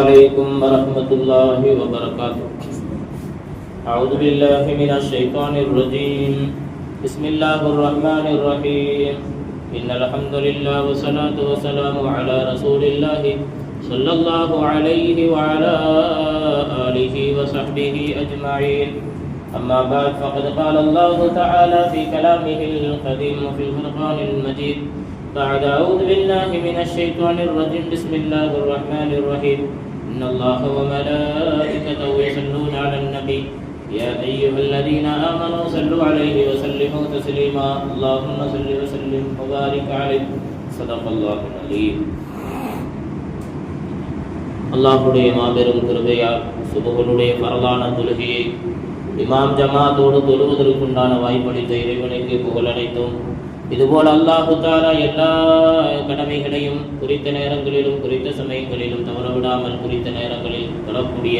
عليكم ورحمة الله وبركاته. أعوذ بالله من الشيطان الرجيم. بسم الله الرحمن الرحيم. إن الحمد لله والصلاة والسلام على رسول الله صلى الله عليه وعلى آله وصحبه أجمعين. أما بعد فقد قال الله تعالى في كلامه القديم وفي الفرقان المجيد بعد أعوذ بالله من الشيطان الرجيم. بسم الله الرحمن الرحيم. إن الله وملائكته يصلون على النبي يا أيها الذين آمنوا صلوا عليه وسلموا تسليما. اللهم صل وسلم وبارك عليه. صدق الله العليم. அல்லாஹ்வுடைய மாபெரும் கிருபையால் சுபஹுடைய பரலான தொழுகையை இமாம் ஜமாத்தோடு தொழுவதற்குண்டான வாய்ப்பளித்த இறைவனுக்கு புகழ் அனைத்தும். இதுபோல் அல்லாஹு தஆலா எல்லா கடமைகளையும் குறித்த நேரங்களிலும் குறித்த சமயங்களிலும் தவறவிடாமல் குறித்த நேரங்களில் தொழக்கூடிய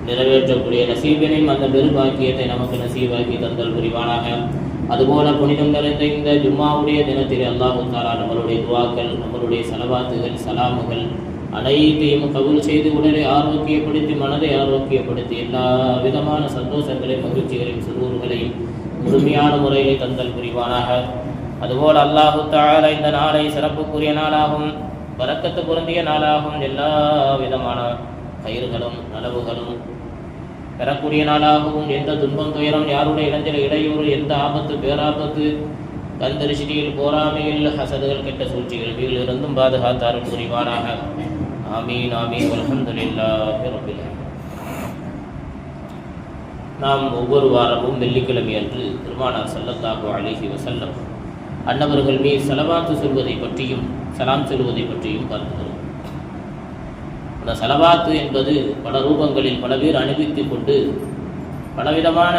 நிறைவேற்றக்கூடிய நசீபினையும் அந்த பெருபாக்கியத்தை நமக்கு நசீபாக்கி தந்தல் புரிவானாக. அதுபோல புனிதம் நிறைந்த இந்த ஜும்மாவுடைய தினத்தில் அல்லாஹு தஆலா நம்மளுடைய துவாக்கள், நம்மளுடைய சலவாத்துகள், சலாமுகள் அனைத்தையும் கபூல் செய்து உடலை ஆரோக்கியப்படுத்தி மனதை ஆரோக்கியப்படுத்தி எல்லா விதமான சந்தோஷங்களையும் மகிழ்ச்சிகளையும் சுரூர்களையும் முழுமையான முறையில் தந்தல் புரிவானாக. அதுபோல் அல்லாஹு தஆலா இந்த நாளை சிறப்புக்குரிய நாளாகும், பரக்கத்து பொருந்திய நாளாகும், எல்லா விதமான கயிறுகளும் நலவுகளும் பெறக்கூடிய நாளாகவும், எந்த துன்பம் துயரம் யாருடைய இளைஞர் இடையூறு, எந்த ஆபத்து பேராபத்து கந்தரிசியில் போராமையில் ஹசதுகள் கெட்ட சூழ்ச்சிகள் வீழிலிருந்தும் பாதுகாத்தாரும் புரிவானாக. ஆமீன் ஆமீன். அல்ஹம்துலில்லாஹி ரப்பில் ஆலமீன். நாம் ஒவ்வொரு வாரமும் வெள்ளிக்கிழமை அன்று பெருமானார் ஸல்லல்லாஹு அலைஹி வஸல்லம் அன்னவர்கள் மீது ஸலவாத்து சொல்வதை பற்றியும் சலாம் சொல்வதை பற்றியும் பார்க்கிறோம். அந்த ஸலவாத்து என்பது பல ரூபங்களில் பல பேர் அனுபவித்துக் கொண்டு பலவிதமான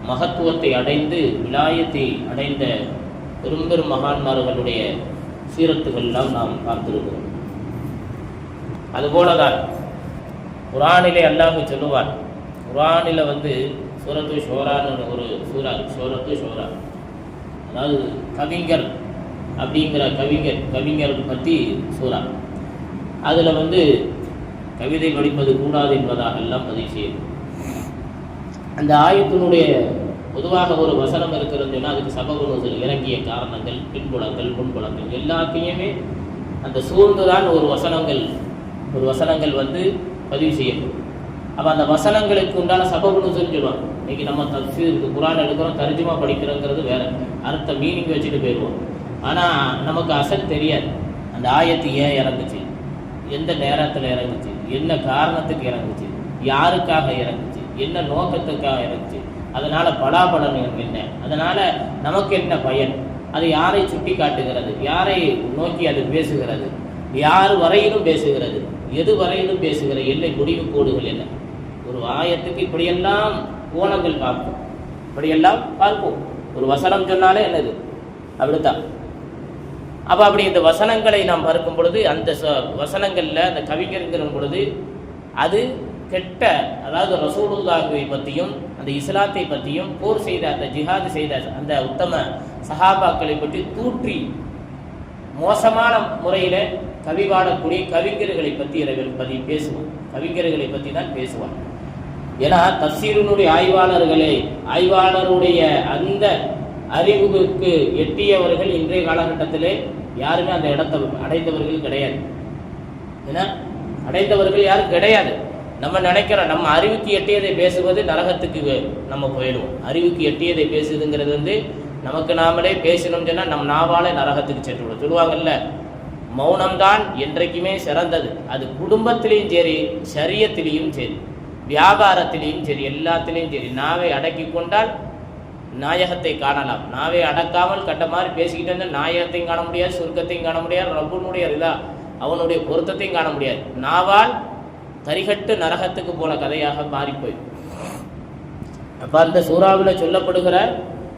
மகத்துவத்தை அடைந்து விலாயத்தை அடைந்த பெரும் பெரும் மகான்மார்களுடைய சீரத்துகளெல்லாம் நாம் பார்த்திருக்கிறோம். அதுபோலதான் குர்ஆனிலே அல்லாஹ் சொல்லுவான். குர்ஆனில் சூரத்து ஷோரான்னு ஒரு சூரத்து ஷோரா, அதாவது கவிஞர் அப்படிங்கிற கவிஞர் பற்றி சூரா. அதில் கவிதை படிப்பது கூடாது என்பதாக எல்லாம் பதிவு செய்யும். அந்த ஆயத்தினுடைய பொதுவாக ஒரு வசனம் இருக்கிறது சொன்னால் அதுக்கு சபபு நுஸூல், இறங்கிய காரணங்கள், பின்புலங்கள், முன்புலங்கள் எல்லாத்தையுமே அந்த சூழ்ந்துதான் ஒரு வசனங்கள் பதிவு செய்யப்படும். அப்போ அந்த வசனங்களுக்கு உண்டான சபபு நுஸூல் சொல்லுவாங்க. இன்னைக்கு நம்ம தஃசீருக்கு குர்ஆன் எடுக்கிறோம், தர்ஜுமா படிக்கிறோங்கிறது வேற, அர்த்த மீனிங் வச்சுட்டு போயிடுவோம். ஆனால் நமக்கு அசல் தெரியாது. அந்த ஆயத்து ஏன் இறங்குச்சு, எந்த நேரத்தில் இறங்குச்சு, என்ன காரணத்துக்கு இறங்குச்சு, யாருக்காக இறங்குச்சு, என்ன நோக்கத்துக்காக இறங்குச்சு, அதனால் பலாபலன் என்ன, அதனால் நமக்கு என்ன பயன், அது யாரை சுட்டி காட்டுகிறது, யாரை நோக்கி அது பேசுகிறது, யார் வரையிலும் பேசுகிறது, எது வரையிலும் பேசுகிற எல்லை முடிவு கோடுகள் என்ன. ஒரு ஆயத்துக்கு இப்படியெல்லாம் கோணங்கள் பார்ப்போம். ஒரு வசனம் சொன்னாலே என்னது அப்படித்தான். அப்போ அப்படி இந்த வசனங்களை நாம் பார்க்கும் பொழுது அந்த வசனங்களில் அந்த கவிஞருங்கிற பொழுது அது கெட்ட, அதாவது ரசூலுல்லாஹை பற்றியும் அந்த இஸ்லாத்தை பற்றியும் போர் செய்த அந்த ஜிஹாது செய்த அந்த உத்தம சஹாபாக்களை பற்றி தூற்றி மோசமான முறையில் கவிபாடக்கூடிய கவிஞர்களை பற்றி இறைவன் பேசுவான். கவிஞர்களை பற்றி தான் பேசுவான். ஏன்னா தஃசீரினுடைய ஆய்வாளருடைய அந்த அறிவுக்கு எட்டியவர்கள் இன்றைய காலகட்டத்திலே யாருமே அந்த இடத்தை அடைந்தவர்கள் கிடையாது. ஏன்னா அடைந்தவர்கள் யாரும் கிடையாது. நம்ம நினைக்கிறோம் நம்ம அறிவுக்கு எட்டியதை பேசுவது நரகத்துக்கு நம்ம போயிடுவோம். அறிவுக்கு எட்டியதை பேசுதுங்கிறது நமக்கு நாமளே பேசணும்னு சொன்னால் நம் நாவாலே நரகத்துக்கு சென்று விடும். சொல்லுவாங்கல்ல, மௌனம்தான் என்றைக்குமே சிறந்தது. அது குடும்பத்திலையும் சரி, ஷரியத்திலையும் சரி, வியாபாரத்திலையும் சரி, எல்லாத்திலையும் சரி. நாவை அடக்கி கொண்டால் நாயகத்தை காணலாம். நாவை அடக்காமல் கட்ட மாதிரி பேசிக்கிட்டு இருந்தால் நாயகத்தையும் காண முடியாது, சுருக்கத்தையும் காண முடியாது, ரப்புனுடைய ரிதா அவனுடைய பொருத்தத்தையும் காண முடியாது. நாவால் தரிகட்டு நரகத்துக்கு போன கதையாக மாறிப்போய். அப்போ அந்த சூறாவில் சொல்லப்படுகிற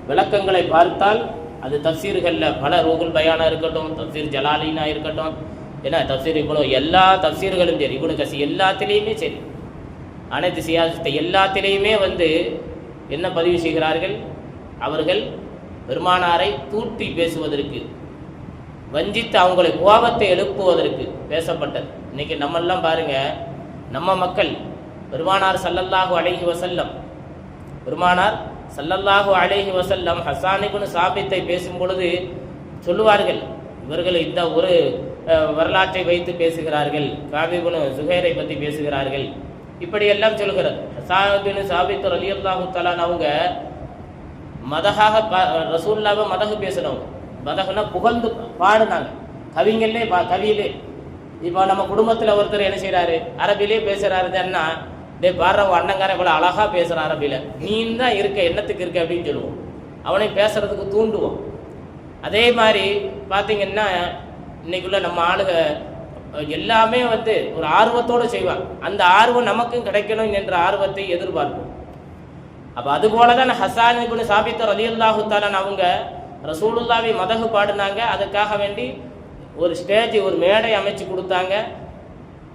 விளக்கங்களை பார்த்தால் அது தஃசீர்களில் பல ரூகுல் பயானா இருக்கட்டும், தஃசீர் ஜலாலினா இருக்கட்டும், ஏன்னா தஃசீர் இவ்வளோ எல்லா தஃசீர்களும் சரி, இப்னு கஸீர் எல்லாத்திலையுமே சரி, அனைத்து சியாசத்தை எல்லாத்திலையுமே என்ன பதிவு செய்கிறார்கள், அவர்கள் பெருமானாரை தூற்றி பேசுவதற்கு, வஞ்சித்து அவங்களை கோபத்தை எழுப்புவதற்கு பேசப்பட்டது. இன்னைக்கு நம்மெல்லாம் பாருங்க, நம்ம மக்கள் பெருமானார் ஸல்லல்லாஹு அலைஹி வஸல்லம் ஹஸ்ஸான் இப்னு சாபித்தை பேசும் பொழுது சொல்லுவார்கள், இவர்கள் இந்த ஒரு வரலாற்றை வைத்து பேசுகிறார்கள், காப் இப்னு ஸுஹைரை பற்றி பேசுகிறார்கள், இப்படியெல்லாம் சொல்கிறார். ஹஸ்ஸான் இப்னு சாபித் ரலியல்லாஹு தஆலா அவங்க மதஹாக ரசூலுல்லாஹ்வை மதஹு பேசினவங்க. மதஹுனா புகழ்ந்து பாடுனாங்க. கவிஞர்களே கவியிலே இப்போ நம்ம குடும்பத்தில் ஒருத்தர் என்ன செய்கிறாரு, அரபிலே பேசுகிறாருன்னா, டே பாடுற அண்ணங்காரன் இவ்வளோ அழகாக பேசுகிறான் அரபியில், நீ தான் இருக்க என்னத்துக்கு இருக்க அப்படின்னு சொல்லுவோம். அவனை பேசுறதுக்கு தூண்டுவோம். அதே மாதிரி பார்த்தீங்கன்னா இன்னைக்குள்ள நம்ம ஆளுக எல்லாமே ஒரு ஆர்வத்தோடு செய்வாங்க. அந்த ஆர்வம் நமக்கும் கிடைக்கணும் என்ற ஆர்வத்தை எதிர்பார்ப்போம். அப்போ அதுபோல தான் ஹஸ்ஸான் இப்னு சாபித் ரலியல்லாஹு தஆலா அவங்க ரசூலுல்லாஹ்வை மதஹு பாடினாங்க. அதுக்காக வேண்டி ஒரு ஸ்டேஜ், ஒரு மேடை அமைச்சு கொடுத்தாங்க.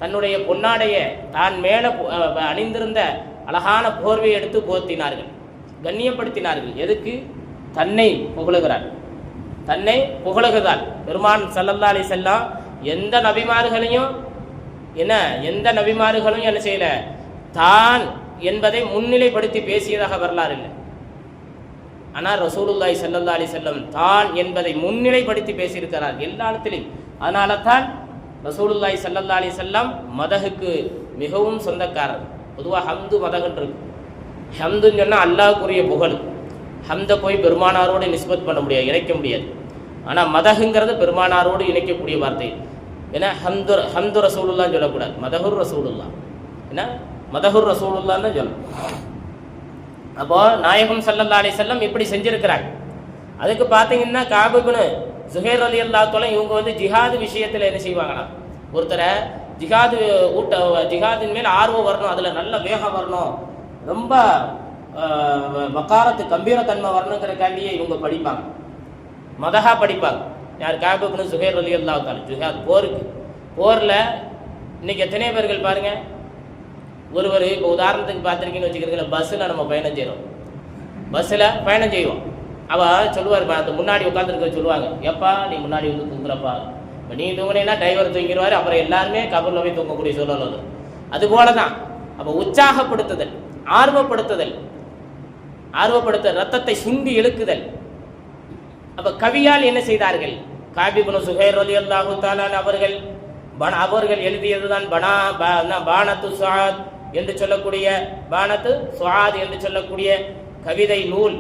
தன்னுடைய பொன்னாடையை தான் மேலே அணிந்திருந்த அழகான போர்வையை எடுத்து போர்த்தினார்கள், கண்ணியப்படுத்தினார்கள். எதுக்கு? தன்னை புகழுகிறார், தன்னை புகழுகிறார். பெருமான் ஸல்லல்லாஹு அலைஹி வஸல்லம் எந்த நபிமார்களும் என்ன செய்யல, தான் என்பதை முன்னிலைப்படுத்தி பேசியதாக வரலாறு இல்லை. ஆனால் ரசூலுல்லாஹி ஸல்லல்லாஹு அலைஹி வஸல்லம் தான் என்பதை முன்னிலைப்படுத்தி பேசியிருக்கிறார் எல்லா இடத்திலும். அதனால தான் ரசூலுல்லாஹி ஸல்லல்லாஹு அலைஹி வஸல்லம் மதஹுக்கு மிகவும் சொந்தக்காரர். பொதுவாக ஹம்து மதகுன்னு இருக்கு. ஹம்துன்னு சொன்னால் அல்லாஹ்வுக்குரிய புகழ். ஹம்தை போய் பெருமானாரோடு நிஸ்பத் பண்ண முடியாது, இணைக்க முடியாது. ஆனால் மதகுங்கிறது பெருமானாரோடு இணைக்கக்கூடிய வார்த்தை. ஏன்னா ஹம்து ரசூலுல்லான்னு சொல்லக்கூடாது, மதஹுர் ரசூலுல்லா. ஏன்னா மதஹுர் ரசூலுல்லான்னு தான் சொல்லணும். அப்போ நாயகம் ஸல்லல்லாஹு அலைஹி வஸல்லம் இப்படி செஞ்சிருக்கிறாங்க. அதுக்கு பார்த்தீங்கன்னா காப் இப்னு ஸுஹைர் ரலியல்லாஹு தஆலா இவங்க ஜிஹாது விஷயத்தில் என்ன செய்வாங்கன்னா, ஒருத்தரை ஜிஹாதின் மேல் ஆர்வம் வரணும், அதில் நல்ல வேகம் வரணும், ரொம்ப வக்காரத்து கம்பீரத்தன்மை வரணுங்கிறக்காண்டியே இவங்க படிப்பாங்க, மதஹா படிப்பாங்க. யார்? காப் இப்னு ஸுஹைர் ரலியல்லாஹு தஆலா. ஜிஹாத் போரில் இன்னைக்கு எத்தனை பேர்கள் பாருங்கள். ஒருவர் இப்போ உதாரணத்துக்கு பார்த்துருக்கீங்கன்னு வச்சுக்கிறீங்களா, பஸ்ஸில் நம்ம பயணம் செய்வோம். அவள் சொல்லுவார், அந்த முன்னாடி உட்காந்துருக்க சொல்லுவாங்க, எப்பா நீ முன்னாடி தூங்குறப்பா, இப்போ நீ தூங்குனீங்கன்னா டிரைவர் தூங்கிடுவார், அப்புறம் எல்லாருமே கபரில் போய் தூங்கக்கூடிய சூழல் அது. அதுபோல தான். அப்போ உற்சாகப்படுத்துதல், ஆர்வப்படுத்துதல், ரத்தத்தை சுண்டி இழுக்குதல். அப்போ கவியால் என்ன செய்தார்கள்? காப் இப்னு ஸுஹைர் ரலியல்லாஹு தஆலா அவர்கள் எழுதியதுதான் பானத்து சுஆத் என்று சொல்லக்கூடிய கவிதை நூல்.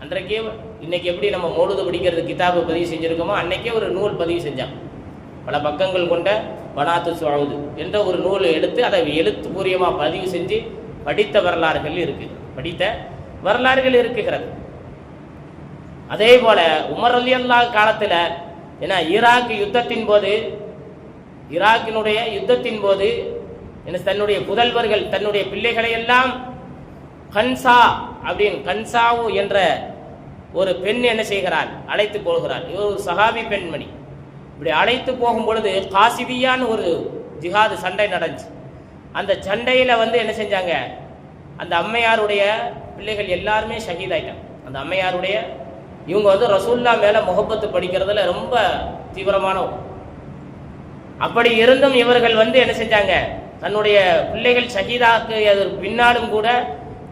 அன்றைக்கே இன்னைக்கு எப்படி நம்ம மௌலூது படிக்கிறது கிதாபு பதிவு செஞ்சுருக்கோமோ, அன்னைக்கே ஒரு நூல் பதிவு செஞ்சான். பல பக்கங்கள் கொண்ட பனாத்து சுஆத் என்ற ஒரு நூல் எடுத்து அதை எழுத்துப்பூர்வமாக பதிவு செஞ்சு படித்த வரலாறுகள் இருக்குகிறது. அதே போல உமர் ரலியல்லாஹு காலத்தில் ஏன்னா ஈராக்கினுடைய யுத்தத்தின் போது தன்னுடைய புதல்வர்கள், தன்னுடைய பிள்ளைகளை எல்லாம் கன்சாவு என்ற ஒரு பெண் என்ன செய்கிறார், அழைத்து போகிறார். இவர் ஒரு சஹாபி பெண்மணி. இப்படி அழைத்து போகும் பொழுது காசிபியான்னு ஒரு ஜிஹாது சண்டை நடந்துச்சு. அந்த சண்டையில் என்ன செஞ்சாங்க, அந்த அம்மையாருடைய பிள்ளைகள் எல்லாருமே ஷஹீதாயிட்டாங்க. அந்த அம்மையாருடைய இவங்க ரசூல்லா மேலே முகப்பத்து படிக்கிறதுல ரொம்ப தீவிரமான. அப்படி இருந்தும் இவர்கள் என்ன செஞ்சாங்க, தன்னுடைய பிள்ளைகள் ஷஹீதாக்கு பின்னாலும் கூட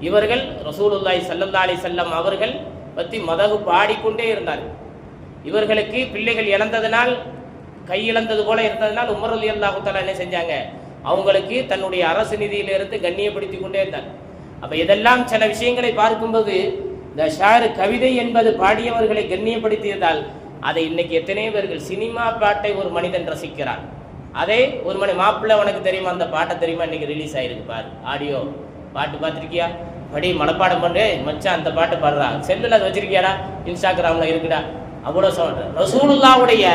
இவர்கள் ரசூலுல்லாஹி ஸல்லல்லாஹு அலைஹி வஸல்லம் அவர்கள் பற்றி மதகு பாடிக்கொண்டே இருந்தார்கள். இவர்களுக்கு பிள்ளைகள் இழந்ததனால், கை இழந்தது போல இருந்ததனால் உமர் ரலியல்லாஹு தஆலா என்ன செஞ்சாங்க, அவங்களுக்கு தன்னுடைய அரசு நிதியிலிருந்து கண்ணியப்படுத்தி கொண்டே இருந்தார். அப்போ இதெல்லாம் சில விஷயங்களை பார்க்கும்போது இந்த ஷார் கவிதை என்பது பாடியவர்களை கண்ணியப்படுத்தியதால் அதை இன்னைக்கு எத்தனை பேர்கள் சினிமா பாட்டை ஒரு மனிதன் ரசிக்கிறார். அதே ஒரு மாப்பிள்ளை உனக்கு தெரியுமா, அந்த பாட்டை தெரியுமா, இன்னைக்கு ரிலீஸ் ஆயிருக்கு பாரு, ஆடியோ பாட்டு பார்த்துருக்கியா, படி மனப்பாடம் பண்ணு மச்சான், அந்த பாட்டு பாடுறா, செல்லில் அதை வச்சிருக்கியாடா, இன்ஸ்டாகிராமில் இருக்குடா, அவ்வளோ சொல்ற. ரசூலுல்லாவுடைய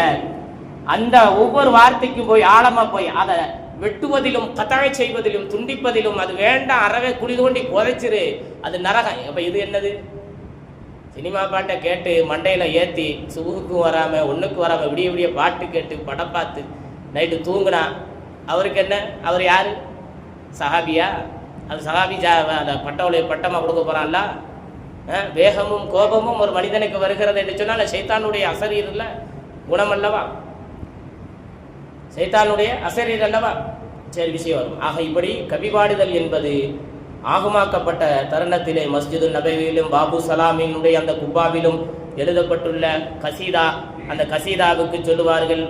அந்த ஒவ்வொரு வார்த்தைக்கும் போய் ஆழமாக போய் அதை வெட்டுவதிலும் கத்தாழை செய்வதிலும் துண்டிப்பதிலும் அது வேண்டாம், அறவே குழி தோண்டி புதைச்சிரு, அது நரகம். அப்போ இது என்னது? சினிமா பாட்டை கேட்டு மண்டையில் ஏற்றி சுகுக்கும் வராமல் ஒன்றுக்கும் வராமல் விடிய விடிய பாட்டு கேட்டு படம் பார்த்து நைட்டு தூங்குனா அவருக்கு என்ன? அவர் யார்? சஹாபியா? அது சஹாபி அந்த பட்டமாக கொடுக்க போகிறான்ல. வேகமும் கோபமும் ஒரு மனிதனுக்கு வருகிறது என்று சொன்னால் ஷைத்தானுடைய அசரீரில் குணம் அல்லவா? சைத்தானுடைய அசரீர் அல்லவா, சரி விஷயம் வரும். ஆக இப்படி கவி பாடுதல் என்பது ஆகுமாக்கப்பட்ட தருணத்திலே மஸ்ஜிது நபவியிலும் பாபு சலாமினுடைய அந்த குப்பாவிலும் எழுதப்பட்டுள்ள கசீதா, அந்த கசீதாவுக்கு சொல்லுவார்கள்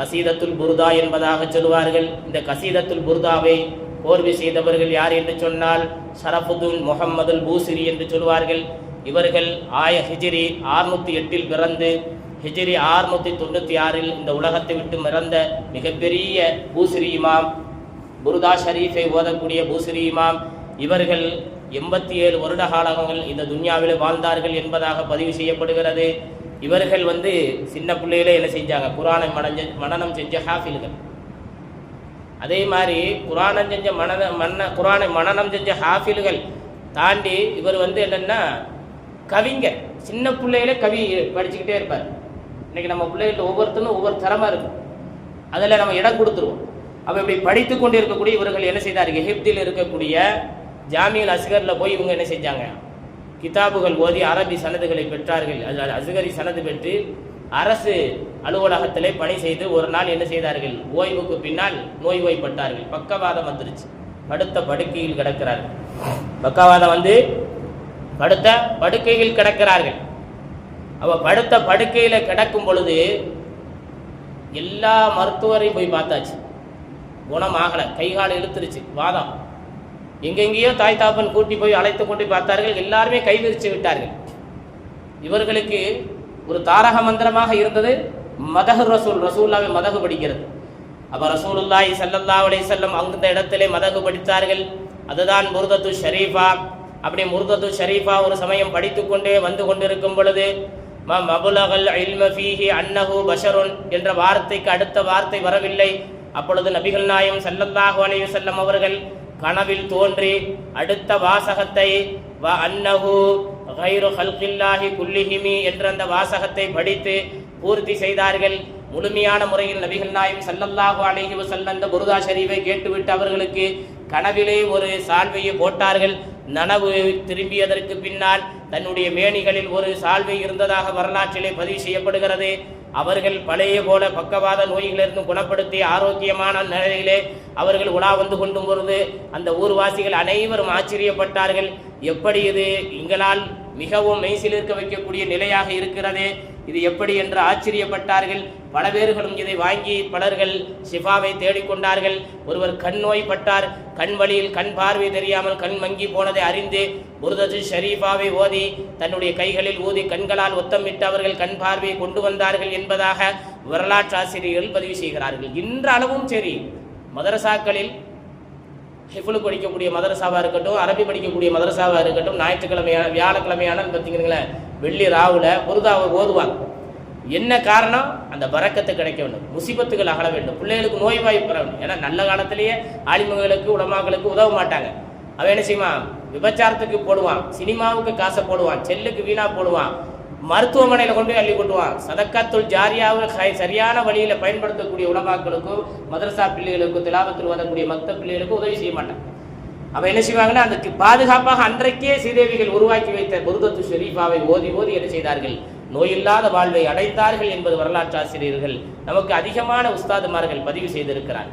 கசீதத்துல் புர்தா என்பதாக சொல்லுவார்கள். இந்த கசீதத்துல் புர்தாவை கோர்வை செய்தவர்கள் யார் என்று சொன்னால் ஷரஃபுதுல் முஹம்மதுல் பூசிரி என்று சொல்வார்கள். இவர்கள் ஹிஜ்ரி 608 பிறந்து ஹிஜ்ரி 696 இந்த உலகத்தை விட்டு மறந்த மிகப்பெரிய பூசிரி இமாம், புர்தா ஷரீஃபை ஓதக்கூடிய பூசிரி இமாம். இவர்கள் 87 வருட காலங்கள் இந்த துன்யாவில் வாழ்ந்தார்கள் என்பதாக பதிவு செய்யப்படுகிறது. இவர்கள் சின்ன பிள்ளையிலே என்ன செஞ்சாங்க, குரானை மனனம் செஞ்ச ஹாஃபில்கள். அதே மாதிரி குரானை மனனம் செஞ்ச ஹாஃபில்கள் தாண்டி இவர் என்னன்னா கவிஞர். சின்ன பிள்ளையில கவி படிச்சுக்கிட்டே இருப்பார். இன்னைக்கு நம்ம பிள்ளைகிட்ட ஒவ்வொருத்தரும் ஒவ்வொரு தரமா இருக்கும், அதில் நம்ம இடம் கொடுத்துருவோம். அப்போ இப்படி படித்து கொண்டு இருக்கக்கூடிய இவர்கள் என்ன செய்தார்கள், எகிப்தில் இருக்கக்கூடிய ஜாமியுல் அஸ்கரில் போய் இவங்க என்ன செஞ்சாங்க, கிதாபுகள் ஓதி அரபி சனதுகளை பெற்றார்கள். அது அஸ்கரி சனது பெற்று அரசு அலுவலகத்திலே பணி செய்து ஒரு நாள் என்ன செய்தார்கள், ஓய்வுக்கு பின்னால் நோய்வாய்ப்பட்டார்கள். பக்கவாதம் வந்துருச்சு, படுத்த படுக்கையில் கிடக்கிறார்கள். பக்கவாதம் படுத்த படுக்கையில் கிடக்கிறார்கள். அவ படுத்த படுக்கையில கிடக்கும் பொழுது எல்லா மருத்துவரையும் போய் பார்த்தாச்சு, குணமாகலை. கைகால இழுத்துருச்சு, வாதம். எங்கெங்கேயோ தாய் தாப்பன் கூட்டி போய் அழைத்து கொண்டு பார்த்தார்கள். எல்லாருமே கைவிரிச்சு விட்டார்கள். இவர்களுக்கு ஒரு தாரக மந்திரமாக இருந்தது மதஹு ரசூல், ரசூல்லாவை மதகு படிக்கிறது. அப்ப ரசூலுல்லாஹி ஸல்லல்லாஹு அலைஹி வஸல்லம் அந்த இடத்திலே மதகு படித்தார்கள். அதுதான் முர்தத்து ஷரீஃபா. அப்படி முர்தத்து ஷரீஃபா ஒரு சமயம் படித்து கொண்டே வந்து கொண்டிருக்கும் பொழுது மபுலகல் இல்ம ஃபீஹி அன்னஹு பஷருன் என்ற வார்த்தைக்கு அடுத்த வார்த்தை வரவில்லை. அப்பொழுது நபிகள் நாயகம் ஸல்லல்லாஹு அலைஹி வஸல்லம் அவர்கள் கனவில் தோன்றி அடுத்த வாசகத்தை வ அன்னஹு கைரு ஹல்கில்லாஹி குல்லிஹிமி என்ற அந்த வாசகத்தை படித்து பூர்த்தி செய்தார்கள். முழுமையான முறையில் நபிகள் நாயகம் ஸல்லல்லாஹு அலைஹி வஸல்லம் அந்த புர்தா ஷரீஃபை கேட்டுவிட்டு அவர்களுக்கு கனவிலே ஒரு சால்வையை போட்டார்கள். நனவு திரும்பியதற்கு பின்னால் தன்னுடைய மேனிகளில் ஒரு சால்வை இருந்ததாக வரலாற்றிலே பதிவு செய்யப்படுகிறது. அவர்கள் பழைய போல பக்கவாத நோய்களிலிருந்து குணப்படுத்தி ஆரோக்கியமான நிலையிலே அவர்கள் உலா வந்து கொண்டும் பொழுது அந்த ஊர்வாசிகள் அனைவரும் ஆச்சரியப்பட்டார்கள். எப்படி இது எங்களால் மிகவும் மெய்சிலிருக்க வைக்கக்கூடிய நிலையாக இருக்கிறது, இது எப்படி என்று ஆச்சரியப்பட்டார்கள். பல பேர்களும் இதை வாங்கி பலர்கள் ஷிஃபாவை தேடிக்கொண்டார்கள். ஒருவர் கண் நோய்பட்டார். கண் வழியில் கண் பார்வை தெரியாமல் கண் மங்கி போனதை அறிந்து புர்தத்து ஷரீஃபாவை ஓதி தன்னுடைய கைகளில் ஊதி கண்களால் ஒத்தமிட்டு அவர்கள் கண் பார்வையை கொண்டு வந்தார்கள் என்பதாக வரலாற்று ஆசிரியர்கள் பதிவு செய்கிறார்கள். இன்றளவும் சரி, மதரசாக்களில் ஹிஃபுல் படிக்கக்கூடிய மதரசாவாக இருக்கட்டும், அரபி படிக்கக்கூடிய மதரசாவாக இருக்கட்டும், ஞாயிற்றுக்கிழமையான வியாழக்கிழமையான பார்த்தீங்கன்னா வெள்ளி ராவுல புர்தாவை ஓதுவாங்க. என்ன காரணம், அந்த பரக்கத்து கிடைக்க வேண்டும், முசிபத்துகள் அகல வேண்டும், பிள்ளைகளுக்கு நோய் வாய்ப்பு பெற வேண்டும். ஏன்னா நல்ல காலத்திலேயே ஆலிம்களுக்கு உலமாக்களுக்கு உதவ மாட்டாங்க. அவன் என்ன செய்வான், விபச்சாரத்துக்கு போடுவான், சினிமாவுக்கு காசை போடுவான், செல்லுக்கு வீணா போடுவான், மருத்துவமனையில் கொண்டு போய் அள்ளி கொண்டுவான். சதக்காத்துல் ஜாரியாவை சரியான வழியில் பயன்படுத்தக்கூடிய உலமாக்களுக்கும் மதரசா பிள்ளைகளுக்கும் திலாவத்தில் வரக்கூடிய மக்த பிள்ளைகளுக்கும் உதவி செய்ய மாட்டாங்க. அவன் என்ன செய்வாங்கன்னா, அதுக்கு பாதுகாப்பாக அன்றைக்கே சீதேவிகள் உருவாக்கி வைத்த புர்தத்து ஷரீஃபாவை ஓதி ஓதி என்ன செய்தார்கள், நோயில்லாத வாழ்வை அடைந்தார்கள் என்பது வரலாற்று ஆசிரியர்கள் நமக்கு அதிகமான உஸ்தாதுமார்கள் பதிவு செய்திருக்கிறார்.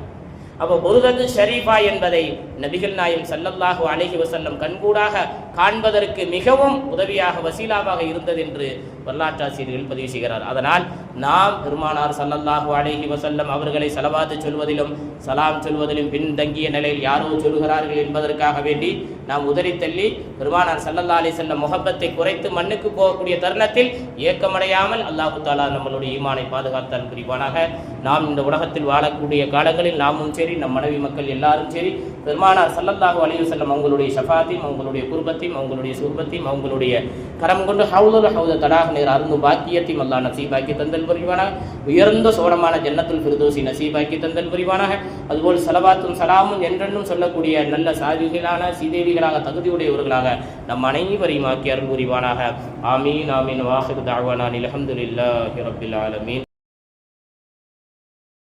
அப்போ புர்தத்து ஷரீஃபா என்பதை நபிகள் நாயகம் ஸல்லல்லாஹு அலைஹி வஸல்லம் கண்கூடாக காண்பதற்கு மிகவும் உதவியாக வசீலாவாக இருந்தது என்று வரலாற்றாசிரியர்கள் பதிவு செய்கிறார். அதனால் நாம் பெருமானார் ஸல்லல்லாஹு அலைஹி வஸல்லம் அவர்களை ஸலவாத்து சொல்வதிலும் சலாம் சொல்வதிலும் பின்தங்கிய நிலையில் யாரோ சொல்கிறார்கள் என்பதற்காக வேண்டி நாம் உதறி தள்ளி பெருமானார் ஸல்லல்லாஹு அலைஹி வஸல்லம் முஹப்பத்தை குறைத்து மண்ணுக்கு போகக்கூடிய தருணத்தில் ஏக்கமடையாமல் அல்லாஹு தஆலா நம்மளுடைய ஈமானை பாதுகாத்தால் புரிவானாக. நாம் இந்த உலகத்தில் வாழக்கூடிய காலங்களில் நாமும் சரி, நம் மனைவி மக்கள் எல்லாரும் சரி, பெருமானார் ஸல்லல்லாஹு அலைஹி வஸல்லம் அவங்களுடைய ஷஃபாத்தையும் அவங்களுடைய குர்பத்தையும் அவங்களுடைய சுர்பத்தையும் அவங்களுடைய கரம் கொண்டு ஹவுலுல் ஹவுத தடாக நேர் அருந்தும் பாக்கியத்தையும் அல்லாஹ் நசீபாக்கி தந்தல் புரிவானாக. உயர்ந்த சோரமான ஜன்னத்துல் ஃபிர்தௌஸி நசீபாக்கி தந்தல் புரிவானாக. அதுபோல் ஸலவாத்தும் சலாமும் என்றென்றும் சொல்லக்கூடிய நல்ல சாதிகளான சீதேவிகளாக தகுதியுடையவர்களாக நம் அனைவரையும் ஆக்கி அருள் புரிவானாக. ஆமீன் ஆமீன். வாஹிரு தஅவானா அல்ஹம்துலில்லாஹி ரப்பில் ஆலமீன்.